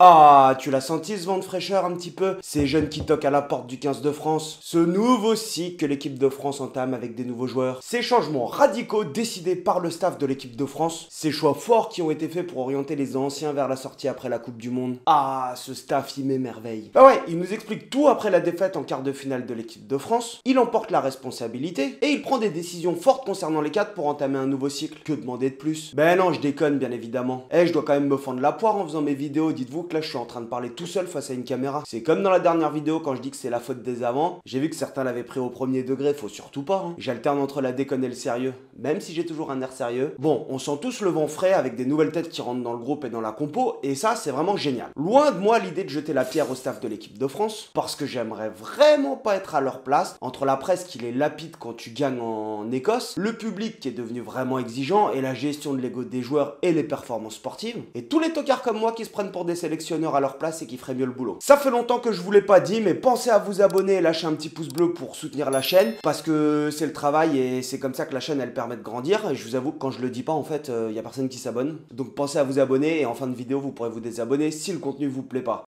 Ah, tu l'as senti ce vent de fraîcheur un petit peu? Ces jeunes qui toquent à la porte du 15 de France. Ce nouveau cycle que l'équipe de France entame avec des nouveaux joueurs. Ces changements radicaux décidés par le staff de l'équipe de France. Ces choix forts qui ont été faits pour orienter les anciens vers la sortie après la Coupe du Monde. Ah, ce staff il m'émerveille. Bah ouais, il nous explique tout après la défaite en quart de finale de l'équipe de France. Il emporte la responsabilité et il prend des décisions fortes concernant les cadres pour entamer un nouveau cycle. Que demander de plus? Ben non, je déconne bien évidemment. Je dois quand même me fendre la poire en faisant mes vidéos, dites-vous que là je suis en train de parler tout seul face à une caméra. C'est comme dans la dernière vidéo quand je dis que c'est la faute des avants. J'ai vu que certains l'avaient pris au premier degré, faut surtout pas. J'alterne entre la déconne et le sérieux, même si j'ai toujours un air sérieux. Bon, on sent tous le vent frais avec des nouvelles têtes qui rentrent dans le groupe et dans la compo, et ça c'est vraiment génial. Loin de moi l'idée de jeter la pierre au staff de l'équipe de France, parce que j'aimerais vraiment pas être à leur place, entre la presse qui les lapide quand tu gagnes en Écosse, le public qui est devenu vraiment exigeant, et la gestion de l'ego des joueurs et les performances sportives, et tous les tocards comme moi qui se prennent pour des sélectionneurs à leur place et qui feraient mieux le boulot. Ça fait longtemps que je vous l'ai pas dit, mais pensez à vous abonner et lâcher un petit pouce bleu pour soutenir la chaîne, parce que c'est le travail et c'est comme ça que la chaîne elle permet de grandir. Et je vous avoue que quand je le dis pas, en fait, y a personne qui s'abonne. Donc pensez à vous abonner et en fin de vidéo, vous pourrez vous désabonner si le contenu vous plaît pas.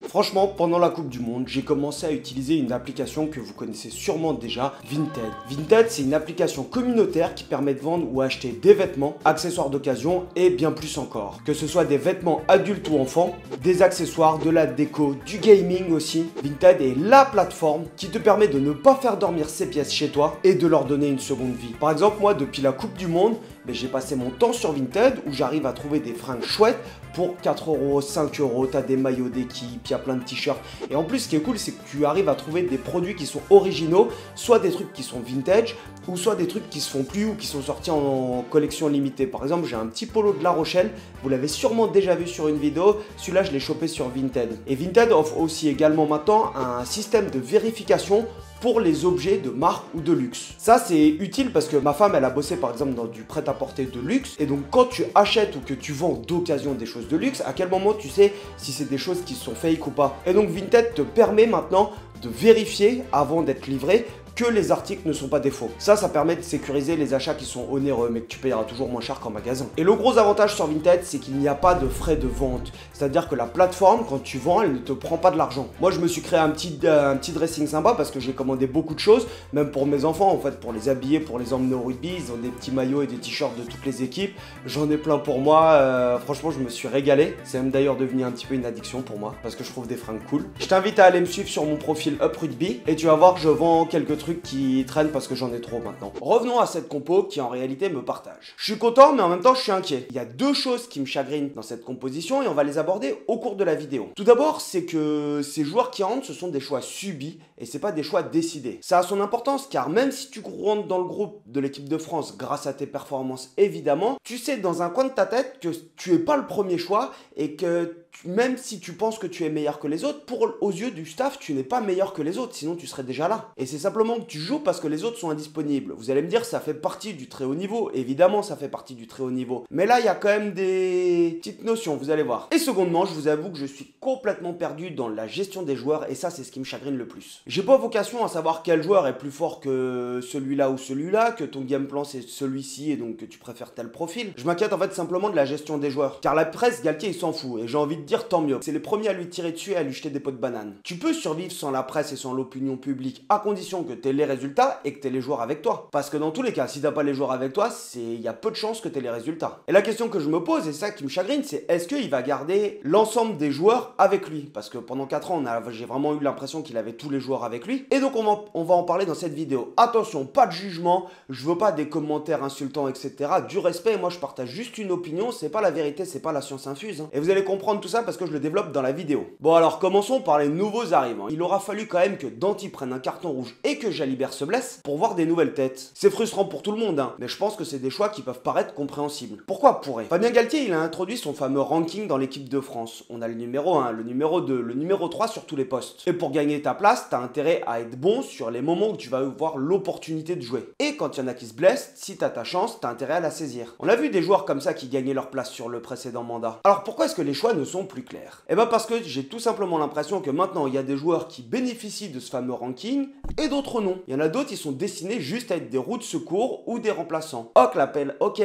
Franchement, pendant la Coupe du Monde, j'ai commencé à utiliser une application que vous connaissez sûrement déjà, Vinted. Vinted, c'est une application communautaire qui permet de vendre ou acheter des vêtements, accessoires d'occasion et bien plus encore. Que ce soit des vêtements adultes ou enfants, des accessoires, de la déco, du gaming aussi. Vinted est la plateforme qui te permet de ne pas faire dormir ces pièces chez toi et de leur donner une seconde vie. Par exemple, moi, depuis la Coupe du Monde, j'ai passé mon temps sur Vinted où j'arrive à trouver des fringues chouettes pour 4 euros, 5 euros, t'as des maillots d'équipe, il y a plein de t-shirts. Et en plus, ce qui est cool, c'est que tu arrives à trouver des produits qui sont originaux, soit des trucs qui sont vintage, ou soit des trucs qui se font plus ou qui sont sortis en collection limitée. Par exemple, j'ai un petit polo de La Rochelle, vous l'avez sûrement déjà vu sur une vidéo, celui-là je l'ai chopé sur Vinted. Et Vinted offre aussi également maintenant un système de vérification pour les objets de marque ou de luxe. Ça c'est utile parce que ma femme elle a bossé par exemple dans du prêt-à-porter de luxe et donc quand tu achètes ou que tu vends d'occasion des choses de luxe, à quel moment tu sais si c'est des choses qui sont fake ou pas. Et donc Vinted te permet maintenant de vérifier avant d'être livré que les articles ne sont pas des faux. Ça permet de sécuriser les achats qui sont onéreux, mais que tu payeras toujours moins cher qu'en magasin. Et le gros avantage sur Vinted, c'est qu'il n'y a pas de frais de vente. C'est-à-dire que la plateforme, quand tu vends, elle ne te prend pas de l'argent. Moi, je me suis créé un petit dressing sympa parce que j'ai commandé beaucoup de choses, même pour mes enfants, en fait, pour les habiller, pour les emmener au rugby. Ils ont des petits maillots et des t-shirts de toutes les équipes. J'en ai plein pour moi. Franchement, je me suis régalé. C'est même d'ailleurs devenu un petit peu une addiction pour moi parce que je trouve des fringues cool. Je t'invite à aller me suivre sur mon profil Up Rugby et tu vas voir que je vends quelques trucs qui traînent parce que j'en ai trop maintenant. Revenons à cette compo qui en réalité me partage. Je suis content mais en même temps je suis inquiet. Il y a deux choses qui me chagrinent dans cette composition et on va les aborder au cours de la vidéo. Tout d'abord, c'est que ces joueurs qui rentrent, ce sont des choix subis et c'est pas des choix décidés. Ça a son importance car même si tu rentres dans le groupe de l'équipe de France grâce à tes performances évidemment, tu sais dans un coin de ta tête que tu es pas le premier choix et que même si tu penses que tu es meilleur que les autres, aux yeux du staff, tu n'es pas meilleur que les autres, sinon tu serais déjà là. Et c'est simplement que tu joues parce que les autres sont indisponibles. Vous allez me dire, ça fait partie du très haut niveau. Évidemment, ça fait partie du très haut niveau. Mais là, il y a quand même des petites notions, vous allez voir. Et secondement, je vous avoue que je suis complètement perdu dans la gestion des joueurs et ça, c'est ce qui me chagrine le plus. J'ai pas vocation à savoir quel joueur est plus fort que celui-là ou celui-là, que ton game plan c'est celui-ci et donc que tu préfères tel profil. Je m'inquiète en fait simplement de la gestion des joueurs. Car la presse, Galtier, il s'en fout. Et j'ai envie de dire tant mieux. C'est les premiers à lui tirer dessus et à lui jeter des pots de banane. Tu peux survivre sans la presse et sans l'opinion publique à condition que tu aies les résultats et que tu aies les joueurs avec toi. Parce que dans tous les cas, si t'as pas les joueurs avec toi, il y a peu de chances que tu aies les résultats. Et la question que je me pose, et ça qui me chagrine, c'est est-ce qu'il va garder l'ensemble des joueurs avec lui? Parce que pendant 4 ans, j'ai vraiment eu l'impression qu'il avait tous les joueurs avec lui. Et donc on va en parler dans cette vidéo. Attention, pas de jugement, je veux pas des commentaires insultants, etc. Du respect, moi je partage juste une opinion, c'est pas la vérité, c'est pas la science infuse. Et vous allez comprendre tout ça parce que je le développe dans la vidéo. Bon alors commençons par les nouveaux arrivants. Il aura fallu quand même que Danty prenne un carton rouge et que Jalibert se blesse pour voir des nouvelles têtes. C'est frustrant pour tout le monde, mais je pense que c'est des choix qui peuvent paraître compréhensibles. Pourquoi pourrait? Fabien Galtier, il a introduit son fameux ranking dans l'équipe de France. On a le numéro 1, le numéro 2, le numéro 3 sur tous les postes. Et pour gagner ta place, t'as intérêt à être bon sur les moments où tu vas avoir l'opportunité de jouer. Et quand il y en a qui se blessent, si t'as ta chance, t'as intérêt à la saisir. On a vu des joueurs comme ça qui gagnaient leur place sur le précédent mandat. Alors pourquoi est-ce que les choix ne sont plus clairs? Parce que j'ai tout simplement l'impression que maintenant il y a des joueurs qui bénéficient de ce fameux ranking et d'autres d'autres non. Il y en a d'autres, ils sont destinés juste à être des roues de secours ou des remplaçants. Ok,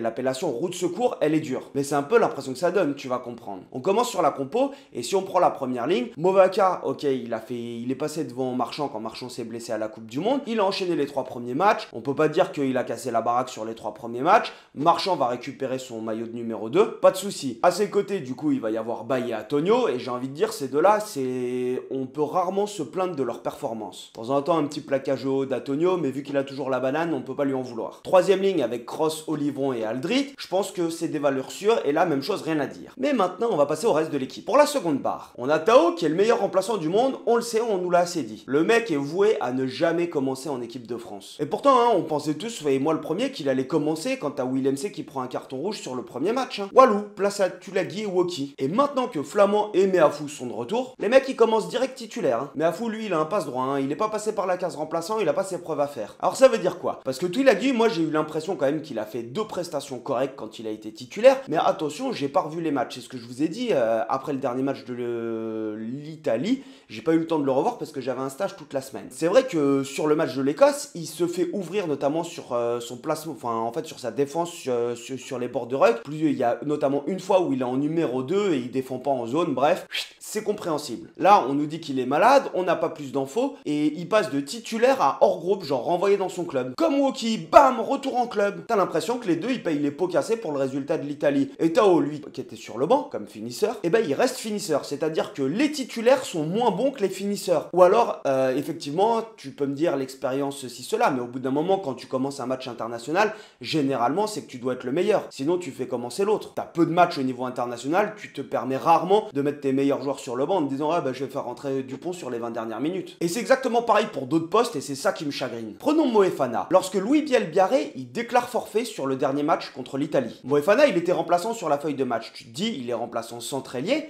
l'appellation roue de secours, elle est dure. Mais c'est un peu l'impression que ça donne, tu vas comprendre. On commence sur la compo, et si on prend la première ligne, Movaka, ok, il est passé devant Marchand quand Marchand s'est blessé à la Coupe du Monde. Il a enchaîné les 3 premiers matchs. On peut pas dire qu'il a cassé la baraque sur les 3 premiers matchs. Marchand va récupérer son maillot de numéro 2, pas de souci. À ses côtés, du coup, il va y avoir Baye et Antonio, et j'ai envie de dire, ces deux-là, on peut rarement se plaindre de leur performance. De temps en temps, un petit plaquage au haut d'Antonio, mais vu qu'il a toujours la banane, on peut pas lui en vouloir. Troisième ligne avec Cross, Olivron et Aldrit, je pense que c'est des valeurs sûres, et là, même chose, rien à dire. Mais maintenant, on va passer au reste de l'équipe. Pour la seconde barre, on a Tao, qui est le meilleur remplaçant du monde, on le sait, on nous l'a assez dit. Le mec est voué à ne jamais commencer en équipe de France. Et pourtant, hein, on pensait tous, et moi le premier, qu'il allait commencer quand t'as Willem C qui prend un carton rouge sur le premier match. Hein. Walou, place à Tulagi et Woki. Et maintenant que Flamand et Meafou sont de retour, les mecs ils commencent direct titulaire. Hein. Meafou, lui, il a un passe droit, hein. Il est pas passé par la case remplaçant, il a pas ses preuves à faire. Alors ça veut dire quoi? Parce que Tulagi, moi j'ai eu l'impression quand même qu'il a fait 2 prestations correctes quand il a été titulaire, mais attention, j'ai pas revu les matchs. C'est ce que je vous ai dit après le dernier match de l'Italie, j'ai pas eu le temps de le revoir parce que j'avais un stage toute la semaine. C'est vrai que sur le match de l'Écosse, il se fait ouvrir notamment sur son placement, enfin en fait sur sa défense sur les bords de ruck. Il y a notamment une fois où il est en numéro 2 et il défend pas en zone, bref, c'est compréhensible. Là, on nous dit qu'il est malade, on n'a pas plus d'infos et il passe de titulaire à hors groupe, genre renvoyé dans son club. Comme Woki, bam, retour en club. T'as l'impression que les deux, ils payent les pots cassés pour le résultat de l'Italie. Et Tao, lui, qui était sur le banc comme finisseur, et ben il reste finisseur, c'est-à-dire que les titulaires sont moins bons que les finisseurs. Ou alors, effectivement, tu peux me dire l'expérience ceci, cela, mais au bout d'un moment, quand tu commences un match international, généralement, c'est que tu dois être le meilleur. Sinon, tu fais commencer l'autre. T'as peu de matchs au niveau international, tu te permets rarement de mettre tes meilleurs joueurs sur le banc en te disant, ah bah je vais faire rentrer Dupont sur les 20 dernières minutes. Et c'est exactement pareil pour d'autres postes et c'est ça qui me chagrine. Prenons Moefana. Lorsque Louis Bielbiarré, il déclare forfait sur le dernier match contre l'Italie. Moefana, il était remplaçant sur la feuille de match. Tu te dis, il est remplaçant centre-ailier.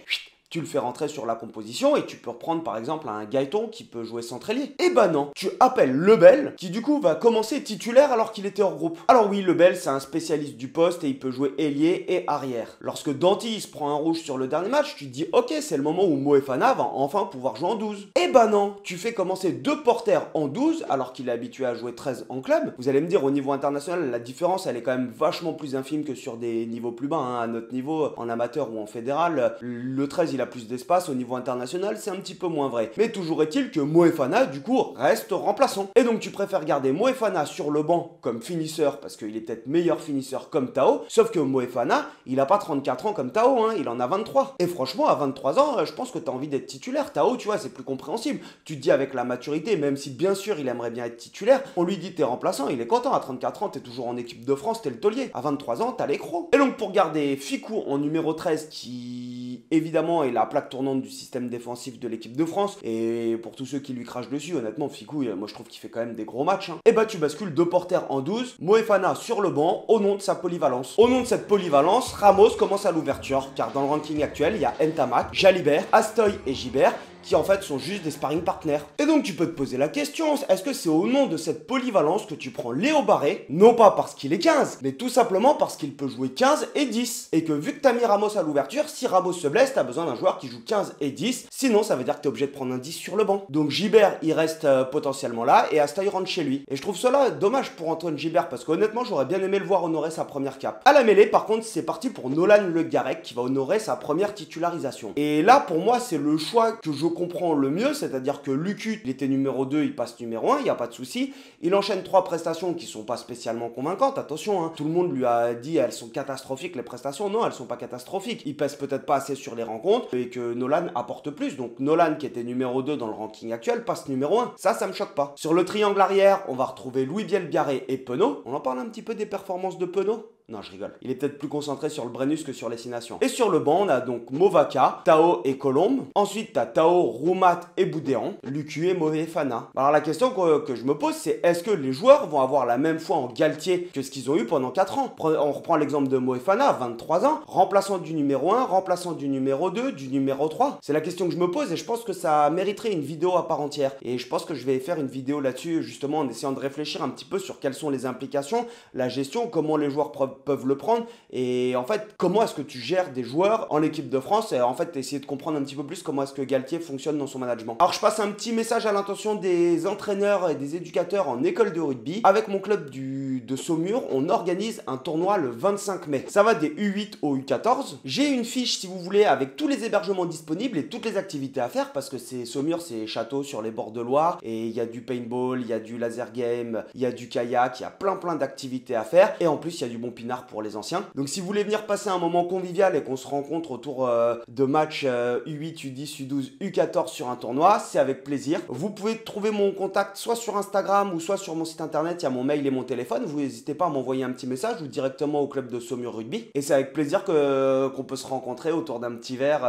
Tu le fais rentrer sur la composition et tu peux reprendre par exemple un Gaëton qui peut jouer centre-ailier. Eh ben non, tu appelles Lebel qui du coup va commencer titulaire alors qu'il était hors groupe. Alors oui, Lebel c'est un spécialiste du poste et il peut jouer ailier et arrière. Lorsque Danty se prend un rouge sur le dernier match, tu te dis ok, c'est le moment où Moefana va enfin pouvoir jouer en 12. Eh ben non, tu fais commencer 2 porteurs en 12 alors qu'il est habitué à jouer 13 en club. Vous allez me dire au niveau international, la différence elle est quand même vachement plus infime que sur des niveaux plus bas. Hein. À notre niveau, en amateur ou en fédéral, le 13 il a plus d'espace, au niveau international c'est un petit peu moins vrai. Mais toujours est-il que Moefana du coup reste remplaçant. Et donc tu préfères garder Moefana sur le banc comme finisseur parce qu'il est peut-être meilleur finisseur comme Tao, sauf que Moefana il a pas 34 ans comme Tao, hein, il en a 23. Et franchement à 23 ans je pense que tu as envie d'être titulaire. Tao tu vois c'est plus compréhensible. Tu te dis avec la maturité, même si bien sûr il aimerait bien être titulaire, on lui dit t'es remplaçant, il est content. À 34 ans t'es toujours en équipe de France, t'es le taulier. À 23 ans t'as les crocs. Et donc pour garder Ficou en numéro 13 qui évidemment est la plaque tournante du système défensif de l'équipe de France, et pour tous ceux qui lui crachent dessus, honnêtement Ficou, moi je trouve qu'il fait quand même des gros matchs, hein. Et bah tu bascules 2 porteurs en 12, Moefana sur le banc au nom de sa polyvalence. Au nom de cette polyvalence, Ramos commence à l'ouverture, car dans le ranking actuel, il y a Ntamak, Jalibert, Astoy et Gibert qui en fait sont juste des sparring partners. Et donc tu peux te poser la question, est-ce que c'est au nom de cette polyvalence que tu prends Léo Barré, non pas parce qu'il est 15, mais tout simplement parce qu'il peut jouer 15 et 10, et que vu que t'as mis Ramos à l'ouverture, si Ramos se blesse, t'as besoin d'un joueur qui joue 15 et 10, sinon ça veut dire que t'es obligé de prendre un 10 sur le banc. Donc Gibert, il reste potentiellement là, et Astoy rentre chez lui. Et je trouve cela dommage pour Antoine Gibert, parce qu'honnêtement, j'aurais bien aimé le voir honorer sa première cape. À la mêlée, par contre, c'est parti pour Nolan Le Garec, qui va honorer sa première titularisation. Et là, pour moi, c'est le choix que je comprends le mieux, c'est-à-dire que Lucu, il était numéro 2, il passe numéro 1, il n'y a pas de souci. Il enchaîne 3 prestations qui sont pas spécialement convaincantes, attention, hein. Tout le monde lui a dit elles sont catastrophiques les prestations, non, elles sont pas catastrophiques. Il pèse peut-être pas assez sur les rencontres et que Nolan apporte plus. Donc Nolan, qui était numéro 2 dans le ranking actuel, passe numéro 1. Ça me choque pas. Sur le triangle arrière, on va retrouver Louis Bielbiarré et Penaud. On en parle un petit peu des performances de Penaud? Non, je rigole. Il est peut-être plus concentré sur le Brennus que sur les 6 nations. Et sur le banc, on a donc Movaka, Tao et Colombe. Ensuite, t'as Tao, Roumat et Boudéan, Lucu et Moefana. Alors la question que je me pose, c'est est-ce que les joueurs vont avoir la même foi en Galtier que ce qu'ils ont eu pendant 4 ans? On reprend l'exemple de Moefana, 23 ans, remplaçant du numéro 1, remplaçant du numéro 2, du numéro 3. C'est la question que je me pose et je pense que ça mériterait une vidéo à part entière. Et je pense que je vais faire une vidéo là-dessus, justement, en essayant de réfléchir un petit peu sur quelles sont les implications, la gestion, comment les joueurs peuvent le prendre. Et en fait, comment est-ce que tu gères des joueurs en équipe de France et en fait, essayer de comprendre un petit peu plus comment est-ce que Galtier fonctionne dans son management. Alors, je passe un petit message à l'intention des entraîneurs et des éducateurs en école de rugby. Avec mon club de Saumur, on organise un tournoi le 25 mai. Ça va des U8 au U14. J'ai une fiche, si vous voulez, avec tous les hébergements disponibles et toutes les activités à faire parce que Saumur, c'est château sur les bords de Loire et il y a du paintball, il y a du laser game, il y a du kayak, il y a plein d'activités à faire et en plus, il y a du bon pinard pour les anciens. Donc, si vous voulez venir passer un moment convivial et qu'on se rencontre autour de matchs U8, U10, U12, U14 sur un tournoi, c'est avec plaisir. Vous pouvez trouver mon contact soit sur Instagram ou soit sur mon site internet, il y a mon mail et mon téléphone. Vous n'hésitez pas à m'envoyer un petit message ou directement au club de Saumur Rugby. Et c'est avec plaisir qu'on peut se rencontrer autour d'un petit verre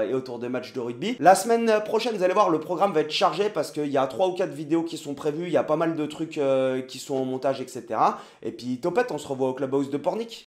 et autour des matchs de rugby. La semaine prochaine, vous allez voir, le programme va être chargé parce qu'il y a 3 ou 4 vidéos qui sont prévues, il y a pas mal de trucs qui sont en montage, etc. Et puis topette, on se revoit au Clubhouse de Pornic.